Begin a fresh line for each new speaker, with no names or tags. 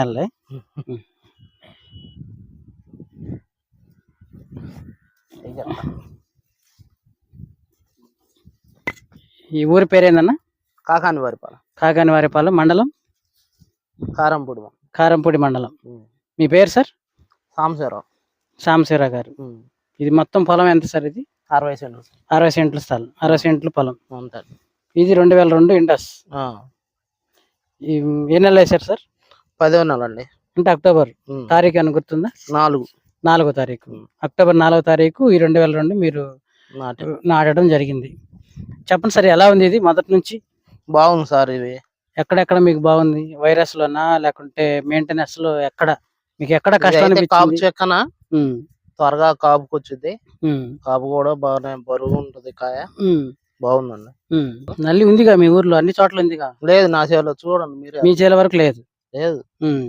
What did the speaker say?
నెలలే. ఈ ఊరి పేరేందన్నా?
కాకాని వారిపాలెం.
కాకానివారిపాలెం మండలం,
కారంపూడి.
కారంపూడి మండలం. మీ పేరు సార్?
సాంబశివరావు.
సాంబశివరావు గారు. ఇది మొత్తం పొలం ఎంత సార్? ఇది
60 సెంట్లు.
60 సెంట్ల స్థలం, 60 సెంట్లు పొలం.
ఉంటుంది.
ఇది 2002 ఇండస్. ఏ నెల వేశారు సార్?
10వ నెల అండి.
అంటే అక్టోబర్ తారీఖు అని గుర్తుందా? 4వ తారీఖు. అక్టోబర్ 4వ తారీఖు ఈ 2002 మీరు నాటడం జరిగింది. చెప్పండి సార్, ఎలా ఉంది ఇది మొదటి నుంచి?
బాగుంది సార్. ఇవి
ఎక్కడెక్కడ మీకు బాగుంది? వైరస్ లోనా లేకుంటే మెయింటెనెన్స్ లో ఎక్కడ మీకు ఎక్కడ కష్టం అనిపించింది?
కాపు చెక్కన త్వరగా కాపుకి వచ్చింది. కాపు కూడా బాగానే బరువు ఉంటది. కాయ బాగుందండి.
నల్లి ఉందిగా మీ ఊర్లో? అన్ని చోట్ల ఉందిగా?
లేదు, నా చేలో చూడండి మీరే.
మీ చేల వరకు లేదు.
లేదు.